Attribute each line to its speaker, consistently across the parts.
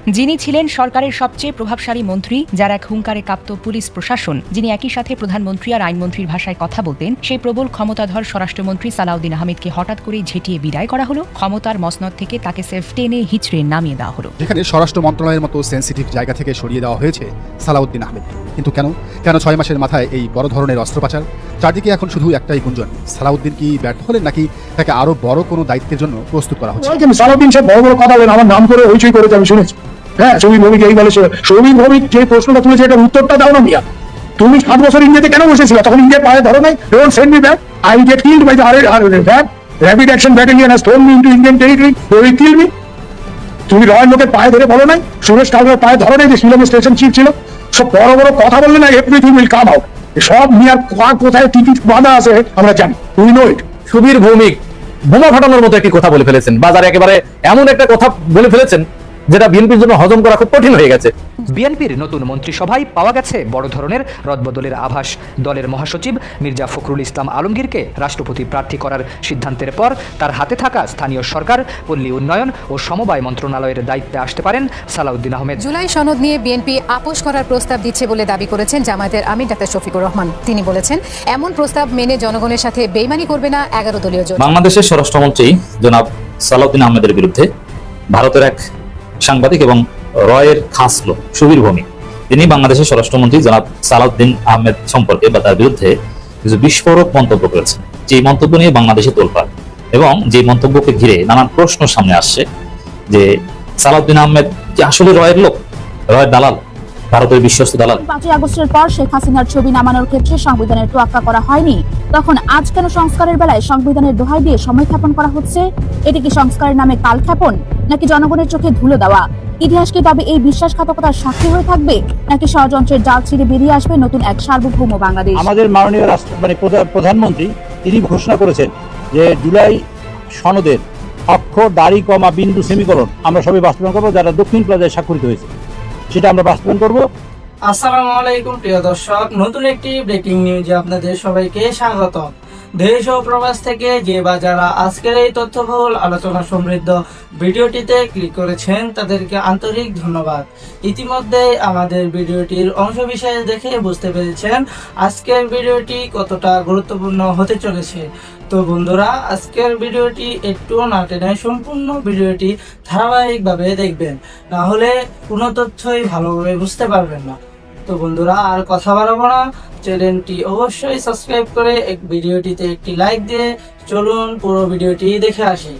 Speaker 1: যিনি ছিলেন সরকারের সবচেয়ে প্রভাবশালী মন্ত্রী, যার এক হুঙ্কারে কাঁপত পুলিশ প্রশাসন, যিনি একই সাথে প্রধানমন্ত্রী আর আইনমন্ত্রীর ভাষায় কথা বলতেন, সেই প্রবল ক্ষমতাধর স্বরাষ্ট্রমন্ত্রী সালাউদ্দিন আহমেদকে হঠাৎ করে ঝেঁটিয়ে বিদায় করা হলো। ক্ষমতার মসনদ থেকে তাকে সেফ টেনে হিচড়ে নামিয়ে দেওয়া হলো।
Speaker 2: যেখানে স্বরাষ্ট্র মন্ত্রণালয়ের মতো সেন্সিটিভ জায়গা থেকে সরিয়ে দেওয়া হয়েছে সালাউদ্দিন আহমেদ, কিন্তু কেন 6 মাসের মাথায় এই বড় ধরনের অস্ত্রোপচার? চারদিকে এখন শুধু একটাই গুঞ্জন, সালাউদ্দিন কি ব্যর্থ হলেন নাকি তাকে আরো বড় কোনো দায়িত্বের জন্য প্রস্তুত করা হচ্ছে?
Speaker 3: সালাউদ্দিন সাহেব বড় বড় কথা বলেন, আমার নাম করে হইচই করেছে, আমি শুনেছি। হ্যাঁ, সৌমিক ভৌমিক এই বলেছে। সৌমিক ভৌমিক যে প্রশ্নটা তুলেছে এটার উত্তরটা দাও না মিয়া। তুমি 7 বছর ইন্ডিয়াতে কেন বসেছিল? তখন ইন্ডিয়া পায়ে ধরো নাই? Don't send me back, I get killed by the rapid action battalion has thrown me into Indian territory, they will kill me. তুমি রয়্যাল লোকের পায়ে ধরে বলো নাই? সুরেশ কালুর পায়ে ধরো নাই যে শিলংয়ের স্টেশন চিফ ছিল? সব বড় বড় কথা বললে না, এভরিথিং উইল কাম আউট। সব মিয়ার কোথায় টিকিট বাঁধা আছে আমরা জানি, উই নো ইট।
Speaker 4: সুবীর ভৌমিক বোমা ফাটানোর মতো একটি কথা বলে ফেলেছেন, বাজারে একেবারে এমন একটা কথা বলে ফেলেছেন যেটা বিএনপির জন্য হজম করা খুব কঠিন হয়ে গেছে।
Speaker 5: বিএনপির নতুন মন্ত্রিসভায় পাওয়া গেছে বড় ধরনের রদবদলের আভাস। দলের মহাসচিব মির্জা ফখরুল ইসলাম আলমগীরকে রাষ্ট্রপতি প্রার্থী করার সিদ্ধান্তের পর তার হাতে থাকা স্থানীয় সরকার, পল্লী উন্নয়ন ও সমবায় মন্ত্রণালয়ের দায়িত্বে আসতে পারেন সালাউদ্দিন আহমেদ।
Speaker 6: জুলাই সনদ নিয়ে বিএনপি আপোষ করার প্রস্তাব দিচ্ছে বলে দাবি করেছেন জামায়াতের আমির ডাক্তার শফিকুর রহমান। তিনি বলেছেন, এমন প্রস্তাব মেনে জনগণের সাথে বেইমানি করবে না 11 দলীয় জোট।
Speaker 4: বাংলাদেশের স্বরাষ্ট্রমন্ত্রী জনাব সালাউদ্দিন আহমেদের বিরুদ্ধে ভারতের এক সাংবাদিক এবং রয়ের খাস লোক সুবীর ভৌমিক, তিনি বাংলাদেশের স্বরাষ্ট্রমন্ত্রী জনাব সালাউদ্দিন আহমেদ সম্পর্কে বা তার বিরুদ্ধে কিছু বিস্ফোরক মন্তব্য করেছেন। যে মন্তব্য নিয়ে বাংলাদেশে তোলপাড় এবং যে মন্তব্যকে ঘিরে নানান প্রশ্ন সামনে আসছে যে সালাউদ্দিন আহমেদ কি আসলে রয়ের লোক, রয়ের দালাল, ভারতের বিশ্বস্ত দালাল।
Speaker 7: 5ই আগস্টের পর শেখ হাসিনার ছবি নামানোর ক্ষেত্রে সংবিধানের তোয়াক্কা করা হয়নি, তখন আজ কেন সংস্কারের বেলায় সংবিধানের দোহাই দিয়ে সময় ক্ষেপণ করা হচ্ছে? এটি কি সংস্কারের নামে কাল ক্ষেপণ, নাকি জনগণের চোখে ধুলো দেওয়া? ইতিহাস কি তবে এই বিশ্বাসঘাতকতার সাক্ষী হয়ে থাকবে, নাকি ষড়যন্ত্রের জাল ছিঁড়ে বেরিয়ে আসবে নতুন এক সার্বভৌম বাংলাদেশ?
Speaker 3: আমাদের মাননীয় প্রধানমন্ত্রী তিনি ঘোষণা করেছেন যে জুলাই সনদের অক্ষর, দাড়ি, কমা, বিন্দু, সেমিকোলন আমরা সবাই বাস্তবায়ন করবো, যারা দক্ষিণ প্লাজায় স্বাক্ষরিত হয়েছে সেটা আমরা বাস্তবায়ন করবো।
Speaker 8: আসসালামু আলাইকুম প্রিয় দর্শক, নতুন একটি ব্রেকিং নিউজে আপনাদের সবাইকে স্বাগতম। দেশ ও প্রবাস থেকে যে বা যারা আজকের এই তথ্যবহুল আলোচনা সমৃদ্ধ ভিডিওটিতে ক্লিক করেছেন তাদেরকে আন্তরিক ধন্যবাদ। ইতিমধ্যে আমাদের ভিডিওটির অংশবিশেষ দেখে বুঝতে পেরেছেন আজকের ভিডিওটি কতটা গুরুত্বপূর্ণ হতে চলেছে। তো বন্ধুরা, আজকের ভিডিওটি একটু না টেনে সম্পূর্ণ ভিডিওটি ধারাবাহিকভাবে দেখবেন, না হলে কোনো তথ্যই ভালোভাবে বুঝতে পারবেন না। তো বন্ধুরা, আর কথা বাড়াবো না, চ্যানেলটি অবশ্যই সাবস্ক্রাইব করে ভিডিওটিতে একটি লাইক দিয়ে চলুন পুরো ভিডিওটি দেখে আসি।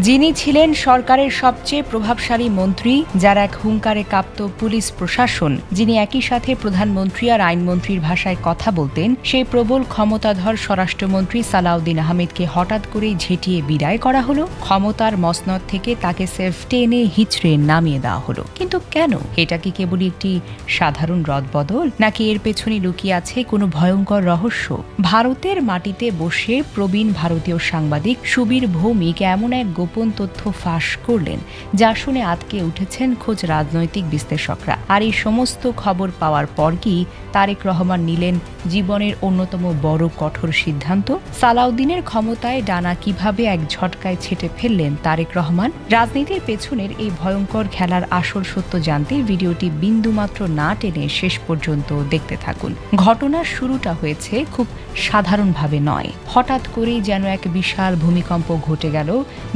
Speaker 1: যিনি ছিলেন সরকারের সবচেয়ে প্রভাবশালী মন্ত্রী, যার এক হুঙ্কারে কাঁপত পুলিশ প্রশাসন, যিনি একই সাথে প্রধানমন্ত্রী আর আইনমন্ত্রীর ভাষায় কথা বলতেন, সেই প্রবল ক্ষমতাধর স্বরাষ্ট্রমন্ত্রী সালাউদ্দিন আহমেদকে হঠাৎ করেই ঝেঁটিয়ে বিদায় করা হলো। ক্ষমতার মসনদ থেকে তাকে সেফ টেনে হিচড়ে নামিয়ে দেওয়া হলো। কিন্তু কেন? এটা কি কেবলই একটি সাধারণ রদবদল, নাকি এর পেছনে লুকিয়ে আছে কোনো ভয়ঙ্কর রহস্য? ভারতের মাটিতে বসে প্রবীণ ভারতীয় সাংবাদিক সুবীর ভৌমিক এমন এক গোপন তথ্য ফাঁস করলেন যা শুনে আটকে উঠেছেন খোঁজ রাজনৈতিক বিশ্লেষকরা। আর এই সমস্ত খবর পাওয়ার পর কি তারেক রহমান নিলেন জীবনের অন্যতম বড় কঠোর সিদ্ধান্ত? সালাউদ্দিনের ক্ষমতায় ডানা কিভাবে এক ঝটকায় ছেটে ফেললেন তারেক রহমান? রাজনীতির পেছনের এই ভয়ঙ্কর খেলার আসল সত্য জানতে ভিডিওটি বিন্দুমাত্র না টেনে শেষ পর্যন্ত দেখতে থাকুন। ঘটনার শুরুটা হয়েছে খুব সাধারণভাবে নয়, হঠাৎ করেই যেন এক বিশাল ভূমিকম্প ঘটে গেল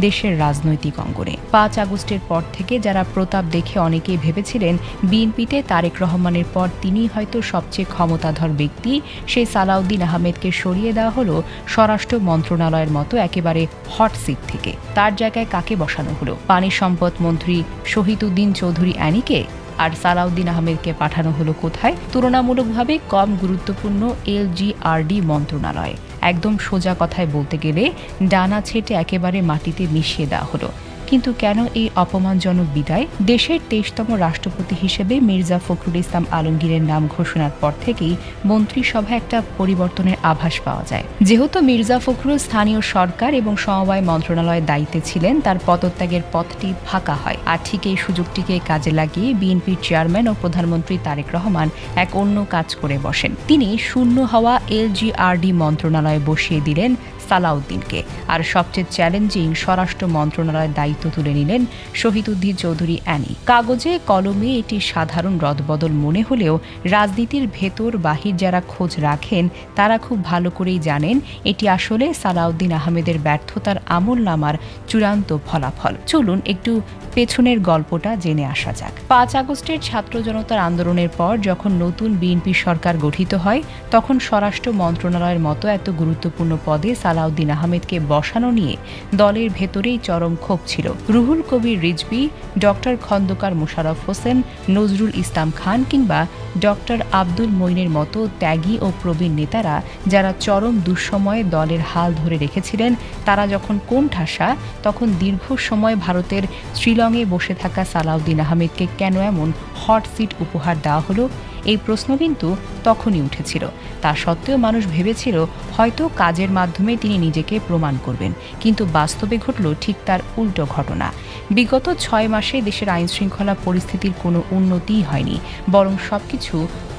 Speaker 1: দেশের রাজনৈতিক অঙ্গনে। 5 আগস্টের পর থেকে যারা প্রতাপ দেখে অনেকেই ভেবেছিলেন বিএনপিতে তারেক রহমানের পর তিনিই হয়তো সবচেয়ে ক্ষমতাধর ব্যক্তি, সেই সালাউদ্দিন আহমেদকে সরিয়ে দেওয়া হলো স্বরাষ্ট্র মন্ত্রণালয়ের মতো একেবারে হট সিট থেকে। তার জায়গায় কাকে বসানো হলো? পানি সম্পদ মন্ত্রী শহীদুদ্দিন চৌধুরী অ্যানিকে। আর সালাউদ্দিন আহমেদকে পাঠানো হলো কোথায়? তুলনামূলকভাবে কম গুরুত্বপূর্ণ LGRD মন্ত্রণালয়। একদম সোজা কথায় বলতে গেলে ডানা ছেটে একেবারে মাটিতে মিশিয়ে দেওয়া হলো। কিন্তু কেন এই অপমানজনক বিদায়? দেশের 23তম রাষ্ট্রপতি হিসেবে মির্জা ফখরুল ইসলাম আলমগীরের নাম ঘোষণার পর থেকেই মন্ত্রিসভায় একটা পরিবর্তনের আভাস পাওয়া যায়। যেহেতু মির্জা ফখরুল স্থানীয় সরকার এবং সমবায় মন্ত্রণালয়ের দায়িত্বে ছিলেন, তার পদত্যাগের পথটি ফাঁকা হয়। আর ঠিক এই সুযোগটিকে কাজে লাগিয়ে বিএনপির চেয়ারম্যান ও প্রধানমন্ত্রী তারেক রহমান এক অন্য কাজ করে বসেন। তিনি শূন্য হওয়া LGRD মন্ত্রণালয়ে বসিয়ে দিলেন সালাউদ্দিনকে। আর সবচেয়ে চ্যালেঞ্জিং, স্বরাষ্ট্র মন্ত্রণালয়ের দায়িত্ব তুলে নিলেন শহীদুদ্দিন চৌধুরী অ্যানি। কাগজে কলমে এটি সাধারণ রদবদল মনে হলেও রাজনীতির ভেতর বাহির যারা খোঁজ রাখেন তারা খুব ভালো করেই জানেন এটি আসলে সালাউদ্দিন আহমেদের ব্যর্থতার আমলনামার চূড়ান্ত ফলাফল। চলুন একটু পেছনের গল্পটা জেনে আসা যাক। 5 আগস্টের ছাত্র জনতার আন্দোলনের পর যখন নতুন বিএনপি সরকার গঠিত হয়, তখন স্বরাষ্ট্র মন্ত্রণালয়ের মতো এত গুরুত্বপূর্ণ পদে সালাউদ্দিন আহমেদকে বসানো নিয়ে দলের ভেতরেই চরম ক্ষোভ ছিল। রুহুল কবির রিজভী, ডক্টর খন্দকার মোশাররফ হোসেন, নজরুল ইসলাম খান কিংবা ডক্টর আব্দুল মঈনের মতো ত্যাগী ও প্রবীণ নেতারা যারা চরম দুঃসময়ে দলের হাল ধরে রেখেছিলেন, তারা যখন কোণঠাসা, তখন দীর্ঘ সময় ভারতের শিলংয়ে বসে থাকা সালাউদ্দিন আহমেদকে কেন এমন হট সিট উপহার দেওয়া হলো, এই প্রশ্ন কিন্তু তখনই উঠেছিল। তা সত্ত্বেও মানুষ ভেবেছিল হয়তো কাজের মাধ্যমে তিনি নিজেকে প্রমাণ করবেন, কিন্তু বাস্তবে ঘটল ঠিক তার উল্টো ঘটনা। বিগত 6 মাসে দেশের আইনশৃঙ্খলা পরিস্থিতির কোনো উন্নতিই হয়নি, বরং সবকিছু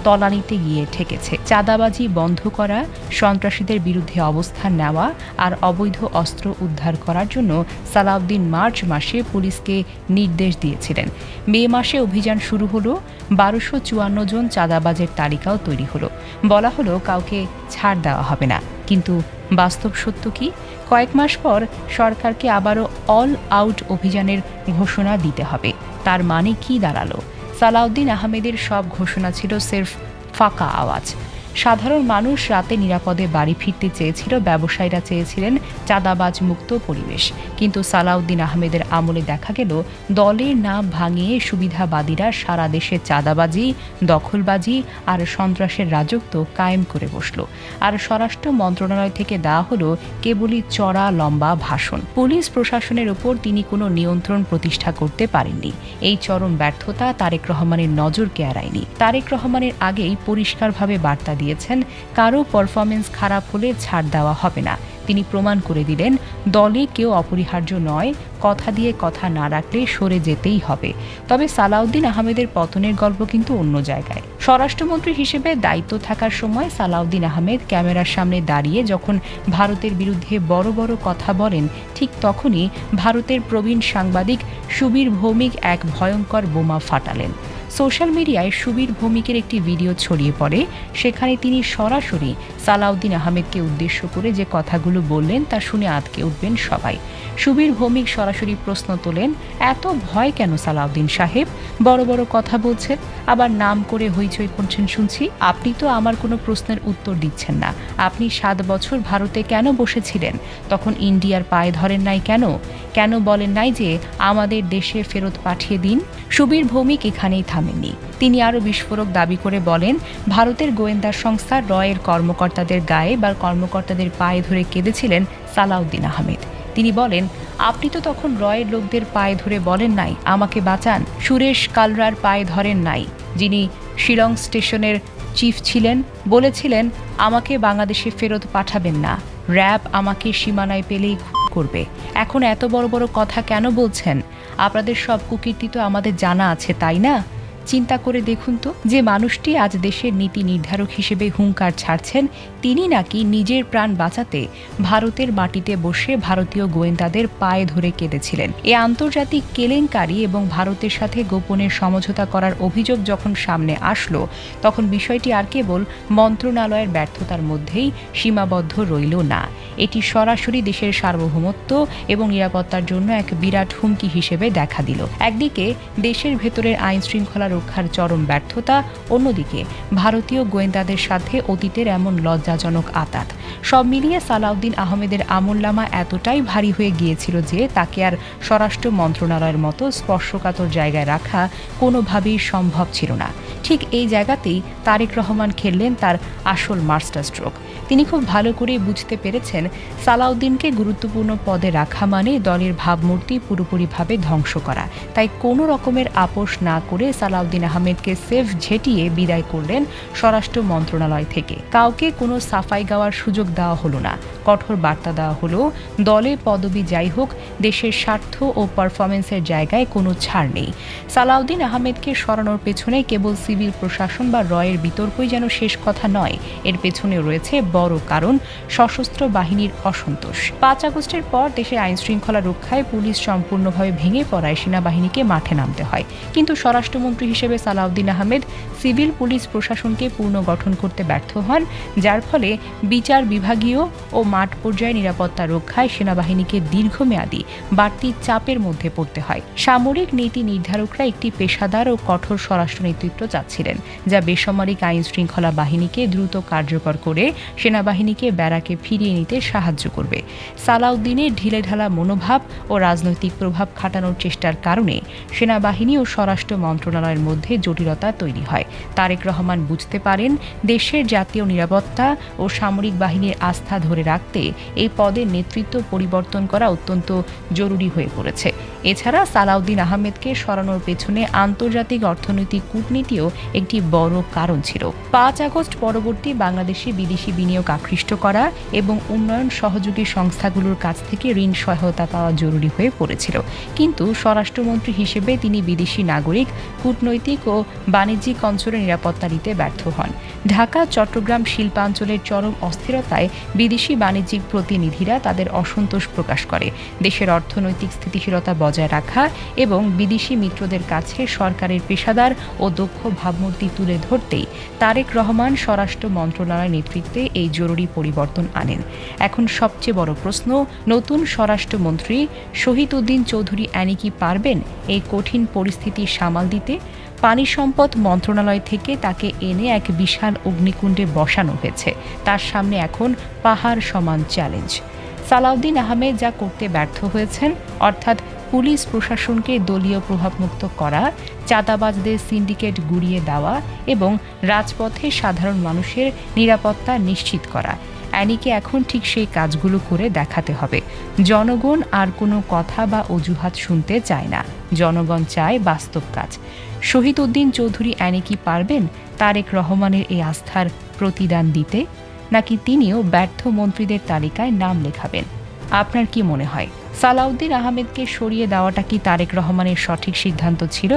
Speaker 1: তলানিতে গিয়ে ঠেকেছে। চাঁদাবাজি বন্ধ করা, সন্ত্রাসীদের বিরুদ্ধে অবস্থান নেওয়া আর অবৈধ অস্ত্র উদ্ধার করার জন্য সালাউদ্দিন মার্চ মাসে পুলিশকে নির্দেশ দিয়েছিলেন। মে মাসে অভিযান শুরু হলো, 1254 জন চাঁদাবাজের তালিকাও তৈরি হলো। বলা হলো কাউকে ছাড় দেওয়া হবে না, কিন্তু বাস্তব সত্য কি? কয়েক মাস পর সরকারকে আবারও অল আউট অভিযানের ঘোষণা দিতে হবে। তার মানে কি দাঁড়ালো? সালাউদ্দিন আহমেদের সব ঘোষণা ছিল সির্ফ ফাঁকা আওয়াজ। সাধারণ মানুষ রাতে নিরাপদে বাড়ি ফিরতে চেয়েছিল, ব্যবসায়ীরা চেয়েছিলেন চাঁদাবাজ মুক্ত পরিবেশ। কিন্তু সালাউদ্দিন আহমেদের আমলে দেখা গেল দলের নাম ভাঙিয়ে সুবিধাবাদীরা সারা দেশে চাঁদাবাজি, দখলবাজি আর সন্ত্রাসের রাজত্ব কায়েম করে বসল। আর স্বরাষ্ট্র মন্ত্রণালয় থেকে দেওয়া হলো কেবলই চড়া লম্বা ভাষণ। পুলিশ প্রশাসনের ওপর তিনি কোনো নিয়ন্ত্রণ প্রতিষ্ঠা করতে পারেননি। এই চরম ব্যর্থতা তারেক রহমানের নজরকে এড়ায়নি। তারেক রহমানের আগেই পরিষ্কারভাবে বার্তা দিয়েছেন কারো পারফরমেন্স খারাপ হলে ছাড় দেওয়া হবে না। তিনি প্রমাণ করে দিলেন দলে কেউ অপরিহার্য নয়, কথা দিয়ে কথা না রাখলে সরে যেতেই হবে। তবে সালাউদ্দিন আহমেদের পতনের গল্প কিন্তু অন্য জায়গায়। স্বরাষ্ট্রমন্ত্রী হিসেবে দায়িত্ব থাকার সময় সালাউদ্দিন আহমেদ ক্যামেরার সামনে দাঁড়িয়ে যখন ভারতের বিরুদ্ধে বড় বড় কথা বলেন, ঠিক তখনই ভারতের প্রবীণ সাংবাদিক সুবীর ভৌমিক এক ভয়ঙ্কর বোমা ফাটালেন। সোশ্যাল মিডিয়ায় সুবীর ভৌমিকের একটি ভিডিও ছড়িয়ে পড়ে। সেখানে তিনি সরাসরি সালাউদ্দিন আহমেদকে উদ্দেশ্য করে যে কথাগুলো বললেন তা শুনে আঁতকে উঠবেন সবাই। সুবীর ভৌমিক সরাসরি প্রশ্ন তোলেন, এত ভয় কেন সালাউদ্দিন সাহেব? বড় বড় কথা বলছেন, আবার নাম করে হইচই করছেন শুনছি। আপনি তো আমার কোনো প্রশ্নের উত্তর দিচ্ছেন না। আপনি 7 বছর ভারতে কেন বসেছিলেন? তখন ইন্ডিয়ার পায়ে ধরেন নাই কেন? কেন বলেন নাই যে আমাদের দেশে ফেরত পাঠিয়ে দিন? সুবীর ভৌমিক এখানেই থামেননি। তিনি আরও বিস্ফোরক দাবি করে বলেন, ভারতের গোয়েন্দা সংস্থা রয়ের কর্মকর্তাদের গায়ে বা কর্মকর্তাদের পায়ে ধরে কেঁদেছিলেন সালাউদ্দিন আহমেদ। তিনি বলেন, আপনি তো তখন রয়ের লোকদের পায়ে ধরে বলেন নাই আমাকে বাঁচান। সুরেশ কালরার পায়ে ধরেন নাই, যিনি শিলং স্টেশনের চিফ ছিলেন, বলেছিলেন আমাকে বাংলাদেশে ফেরত পাঠাবেন না, র্যাব আমাকে সীমানায় পেলেই করবে। এখন এত বড় বড় কথা কেন বলছেন? আপনাদের সব কুকীর্তি তো আমাদের জানা আছে, তাই না? চিন্তা করে দেখুন তো, যে মানুষটি আজ দেশের নীতি নির্ধারক হিসেবে হুঙ্কার ছাড়ছেন, তিনি নাকি নিজের প্রাণ বাঁচাতে ভারতের মাটিতে বসে ভারতীয় গোয়েন্দাদের পায়ে ধরে কেঁদেছিলেন। এ আন্তর্জাতিক কেলেঙ্কারি এবং ভারতের সাথে গোপনে সমঝোতা করার অভিযোগ যখন সামনে আসলো, তখন বিষয়টি আর কেবল মন্ত্রণালয়ের ব্যর্থতার মধ্যেই সীমাবদ্ধ রইল না। এটি সরাসরি দেশের সার্বভৌমত্ব এবং নিরাপত্তার জন্য এক বিরাট হুমকি হিসেবে দেখা দিল। একদিকে দেশের ভেতরের আইন শৃঙ্খলা রক্ষার চরম ব্যর্থতা, অন্যদিকে ভারতীয় গোয়েন্দাদের সাথে অতীতের এমন লজ্জাজনক আঁতাত। সব মিলিয়ে সালাউদ্দিন আহমেদের আমলনামা এতটাই ভারী হয়ে গিয়েছিল যে তাকে আর স্বরাষ্ট্র মন্ত্রণালয়ের মতো স্পর্শকাতর জায়গায় রাখা কোনোভাবেই সম্ভব ছিল না। ঠিক এই জায়গাতেই তারেক রহমান খেললেন তার আসল মাস্টার স্ট্রোক। তিনি খুব ভালো করে বুঝতে পেরেছেন সালাউদ্দিনকে গুরুত্বপূর্ণ পদে রাখা মানে দলের ভাবমূর্তি পুরোপুরিভাবে ধ্বংস করা। তাই কোনো রকমের আপোষ না করে সালাউদ্দিন আহমেদকে সেফ ঝেঁটিয়ে বিদায় করলেন স্বরাষ্ট্র মন্ত্রণালয় থেকে। কাউকে কোনো সাফাই গাওয়ার সুযোগ দেওয়া হলো না। কঠোর বার্তা দেওয়া হলো, দলে পদবি যাই হোক, দেশের স্বার্থ ও পারফরমেন্সের জায়গায় কোনো ছাড় নেই। সালাউদ্দিন আহমেদকে সরানোর পেছনে কেবল সিভিল প্রশাসন বা রয়ের বিতর্কই যেন শেষ কথা নয়, এর পেছনে রয়েছে বড় কারণ সশস্ত্র বাহিনীর অসন্তোষ। 5 আগস্টের পর দেশের আইন শৃঙ্খলা রক্ষায় পুলিশ সম্পূর্ণভাবে ভেঙে পড়ায় সেনাবাহিনীকে মাঠে নামতে হয়। কিন্তু স্বরাষ্ট্রমন্ত্রী হিসেবে সালাউদ্দিন আহমেদ সিভিল পুলিশ প্রশাসনকে পুনর্গঠন করতে ব্যর্থ হন, যার ফলে বিচার বিভাগীয় ও মাঠ পর্যায়ে নিরাপত্তা রক্ষায় সেনাবাহিনীকে দীর্ঘমেয়াদী বাড়তি চাপের মধ্যে পড়তে হয়। সামরিক নীতি নির্ধারকরা একটি পেশাদার ও কঠোর স্বরাষ্ট্র নেতৃত্ব চাচ্ছিলেন, যা বেসামরিক আইন শৃঙ্খলা বাহিনীকে দ্রুত কার্যকর করে সেনাবাহিনীকে ব্যারাকে ফিরিয়ে নিতে সাহায্য করবে। সালাউদ্দিনের ঢিলেঢালা মনোভাব ও রাজনৈতিক প্রভাব খাটানোর চেষ্টার কারণে সেনাবাহিনী ও স্বরাষ্ট্র মন্ত্রণালয়ের মধ্যে জটিলতা তৈরি হয়। তারেক রহমান বুঝতে পারেন দেশের জাতীয় নিরাপত্তা ও সামরিক বাহিনীর আস্থা ধরে রাখতে এই পদের নেতৃত্ব পরিবর্তন করা অত্যন্ত জরুরি হয়ে পড়েছে। এছাড়া সালাউদ্দিন আহমেদকে সরানোর পেছনে আন্তর্জাতিক অর্থনৈতিক কূটনীতিও একটি বড় কারণ ছিল। 5 আগস্ট পরবর্তী বাংলাদেশে বিদেশি বিনিয়োগ আকৃষ্ট করা এবং উন্নয়ন সহযোগী সংস্থাগুলোর কাছ থেকে ঋণ সহায়তা পাওয়া জরুরি হয়ে পড়েছিল। কিন্তু স্বরাষ্ট্রমন্ত্রী হিসেবে তিনি বিদেশি নাগরিক, কূটনৈতিক ও বাণিজ্যিক অঞ্চলে নিরাপত্তা দিতে ব্যর্থ হন। ঢাকা চট্টগ্রাম শিল্পাঞ্চলের চরম অস্থিরতায় বিদেশি বাণিজ্যিক প্রতিনিধিরা তাদের অসন্তোষ প্রকাশ করে। দেশের অর্থনৈতিক স্থিতিশীলতা বজায় রাখা এবং বিদেশি মিত্রদের কাছে সরকারের পেশাদার ও দক্ষ ভাবমূর্তি তুলে ধরতেই তারেক রহমান স্বরাষ্ট্র মন্ত্রণালয়ের নেতৃত্বে এই জরুরি পরিবর্তন আনেন। এখন সবচেয়ে বড় প্রশ্ন, নতুন স্বরাষ্ট্রমন্ত্রী শহীদউদ্দিন চৌধুরী অ্যানি কি পারবেন এই কঠিন পরিস্থিতি সামাল দিতে? পানি সম্পদ মন্ত্রণালয় থেকে তাকে এনে এক বিশাল অগ্নিকুণ্ডে বসানো হয়েছে। তার সামনে এখন পাহাড় সমান চ্যালেঞ্জ। সালাউদ্দিন আহমেদ যা করতে ব্যর্থ হয়েছেন, অর্থাৎ পুলিশ প্রশাসনকে দলীয় প্রভাবমুক্ত করা, চাঁদাবাজদের সিন্ডিকেট গুড়িয়ে দেওয়া এবং রাজপথে সাধারণ মানুষের নিরাপত্তা নিশ্চিত করা, অ্যানিকে এখন ঠিক সেই কাজগুলো করে দেখাতে হবে। জনগণ আর কোনো কথা বা অজুহাত শুনতে চায় না, জনগণ চায় বাস্তব কাজ। শহীদউদ্দিন চৌধুরী অ্যানি কি পারবেন তারেক রহমানের এই আস্থার প্রতিদান দিতে, নাকি তিনিও ব্যর্থ মন্ত্রীদের তালিকায় নাম লেখাবেন? আপনার কি মনে হয়, সালাউদ্দিন আহমেদকে সরিয়ে দেওয়াটা কি তারেক রহমানের সঠিক সিদ্ধান্ত ছিল?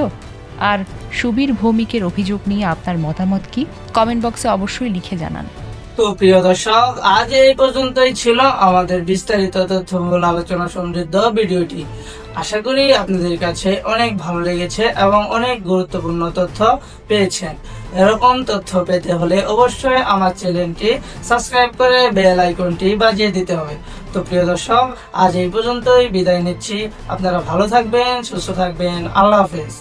Speaker 1: আর সুবীর ভৌমিকের অভিযোগ নিয়ে আপনার মতামত কি? কমেন্ট বক্সে অবশ্যই লিখে জানান।
Speaker 8: তো প্রিয় দর্শক, আজ এই পর্যন্তই ছিল আমাদের বিস্তারিত তথ্যবহুল আলোচনা সমৃদ্ধ ভিডিওটি। আশা করি আপনাদের কাছে অনেক ভালো লেগেছে এবং অনেক গুরুত্বপূর্ণ তথ্য পেয়েছেন। এরকম তথ্য পেতে হলে অবশ্যই আমার চ্যানেলটি সাবস্ক্রাইব করে বেল আইকনটি বাজিয়ে দিতে হবে। তো প্রিয় দর্শক, আজ এই পর্যন্তই বিদায় নিচ্ছি। আপনারা ভালো থাকবেন, সুস্থ থাকবেন। আল্লাহ হাফেজ।